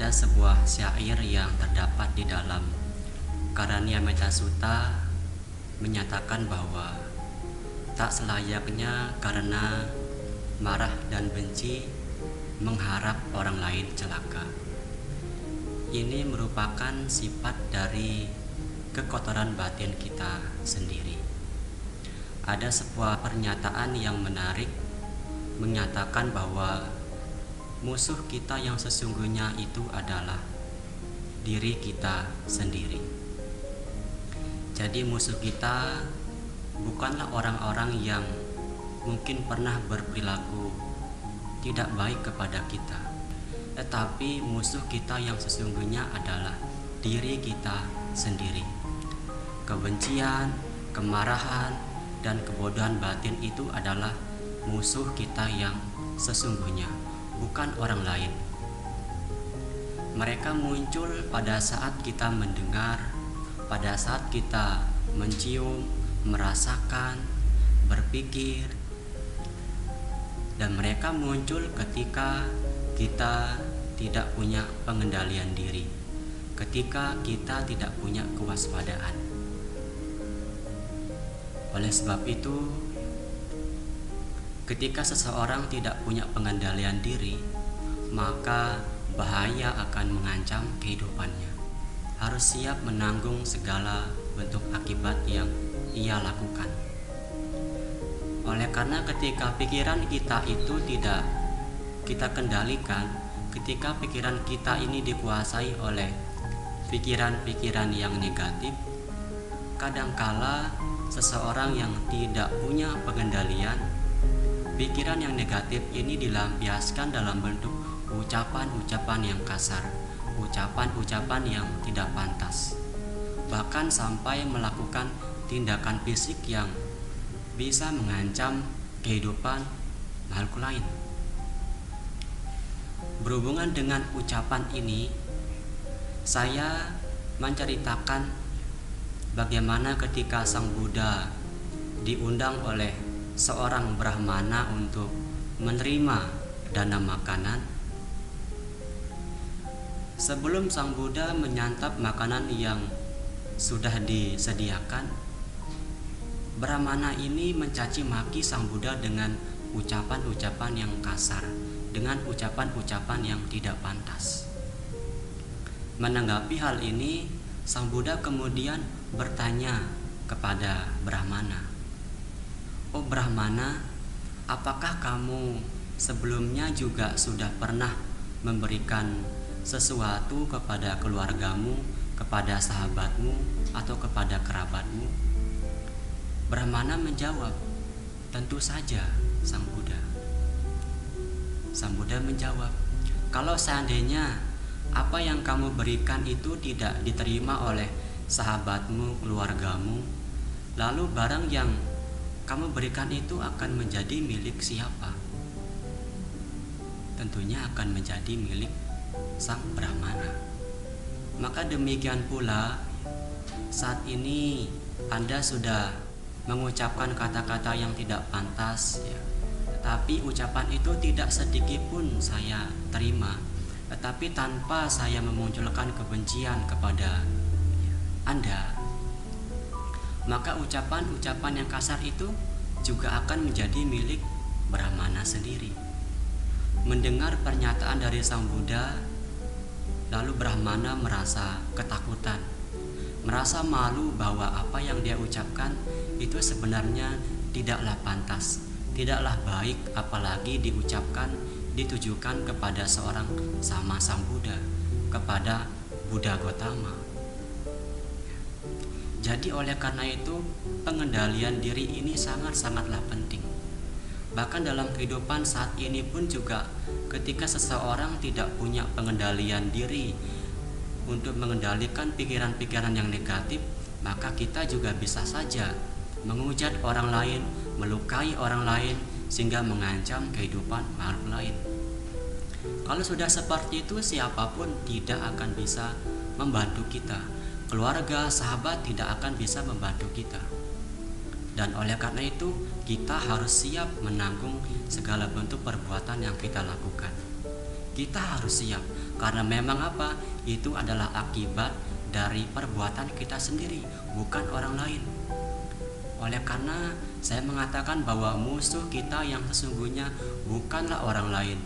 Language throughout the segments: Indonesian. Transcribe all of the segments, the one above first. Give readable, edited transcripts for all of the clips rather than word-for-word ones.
Ada sebuah syair yang terdapat di dalam Karania Metasutta menyatakan bahwa tak selayaknya karena marah dan benci mengharap orang lain celaka. Ini merupakan sifat dari kekotoran batin kita sendiri. Ada sebuah pernyataan yang menarik menyatakan bahwa musuh kita yang sesungguhnya itu adalah diri kita sendiri. Jadi musuh kita bukanlah orang-orang yang mungkin pernah berperilaku tidak baik kepada kita, tetapi musuh kita yang sesungguhnya adalah diri kita sendiri. Kebencian, kemarahan, dan kebodohan batin itu adalah musuh kita yang sesungguhnya, bukan orang lain. Mereka muncul pada saat kita mendengar, pada saat kita mencium, merasakan, berpikir, dan mereka muncul ketika kita tidak punya pengendalian diri, ketika kita tidak punya kewaspadaan. Oleh sebab itu, ketika seseorang tidak punya pengendalian diri, maka bahaya akan mengancam kehidupannya. Harus siap menanggung segala bentuk akibat yang ia lakukan. Oleh karena ketika pikiran kita itu tidak kita kendalikan, ketika pikiran kita ini dikuasai oleh pikiran-pikiran yang negatif, kadangkala seseorang yang tidak punya pengendalian, pikiran yang negatif ini dilampiaskan dalam bentuk ucapan-ucapan yang kasar, ucapan-ucapan yang tidak pantas, bahkan sampai melakukan tindakan fisik yang bisa mengancam kehidupan makhluk lain. Berhubungan dengan ucapan ini, saya menceritakan bagaimana ketika Sang Buddha diundang oleh seorang Brahmana untuk menerima dana makanan. Sebelum Sang Buddha menyantap makanan yang sudah disediakan, Brahmana ini mencaci maki Sang Buddha dengan ucapan-ucapan yang kasar, dengan ucapan-ucapan yang tidak pantas. Menanggapi hal ini, Sang Buddha kemudian bertanya kepada Brahmana, "Oh Brahmana, apakah kamu sebelumnya juga sudah pernah memberikan sesuatu kepada keluargamu, kepada sahabatmu, atau kepada kerabatmu?" Brahmana menjawab, "Tentu saja, Sang Buddha." Sang Buddha menjawab, "Kalau seandainya apa yang kamu berikan itu tidak diterima oleh sahabatmu, keluargamu, lalu barang yang kamu berikan itu akan menjadi milik siapa?" Tentunya akan menjadi milik Sang Brahmana. Maka demikian pula saat ini Anda sudah mengucapkan kata-kata yang tidak pantas, ya. Tetapi ucapan itu tidak sedikit pun saya terima, tetapi tanpa saya memunculkan kebencian kepada Anda, maka ucapan-ucapan yang kasar itu juga akan menjadi milik Brahmana sendiri. Mendengar pernyataan dari Sang Buddha, lalu Brahmana merasa ketakutan, merasa malu bahwa apa yang dia ucapkan itu sebenarnya tidaklah pantas, tidaklah baik, apalagi diucapkan, ditujukan kepada seorang sama Sang Buddha, kepada Buddha Gotama. Jadi oleh karena itu, pengendalian diri ini sangat-sangatlah penting. Bahkan dalam kehidupan saat ini pun juga, ketika seseorang tidak punya pengendalian diri untuk mengendalikan pikiran-pikiran yang negatif, maka kita juga bisa saja menghujat orang lain, melukai orang lain, sehingga mengancam kehidupan makhluk lain. Kalau sudah seperti itu, siapapun tidak akan bisa membantu kita. Keluarga, sahabat tidak akan bisa membantu kita. Dan oleh karena itu, kita harus siap menanggung segala bentuk perbuatan yang kita lakukan. kita harus siap. Karena memang apa? Itu adalah akibat dari perbuatan kita sendiri, bukan orang lain. Oleh karena saya mengatakan bahwa musuh kita yang sesungguhnya bukanlah orang lain,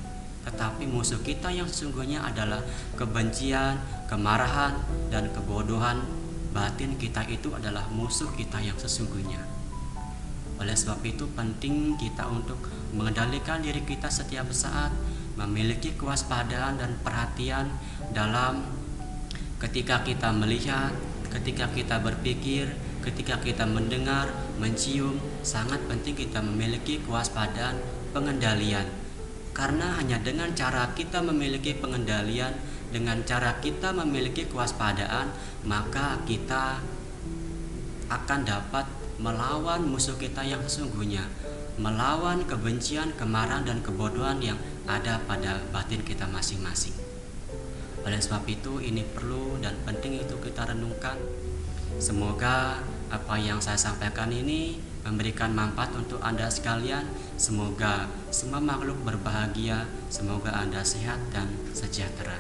tetapi musuh kita yang sesungguhnya adalah kebencian, kemarahan, dan kebodohan batin kita. Itu adalah musuh kita yang sesungguhnya. Oleh sebab itu penting kita untuk mengendalikan diri kita setiap saat, memiliki kewaspadaan dan perhatian dalam ketika kita melihat, ketika kita berpikir, ketika kita mendengar, mencium. Sangat penting kita memiliki kewaspadaan, pengendalian. Karena hanya dengan cara kita memiliki pengendalian, dengan cara kita memiliki kewaspadaan, maka kita akan dapat melawan musuh kita yang sesungguhnya, melawan kebencian, kemarahan, dan kebodohan yang ada pada batin kita masing-masing. Oleh sebab itu ini perlu dan penting itu kita renungkan. Semoga apa yang saya sampaikan ini memberikan manfaat untuk Anda sekalian. Semoga semua makhluk berbahagia, semoga Anda sehat dan sejahtera.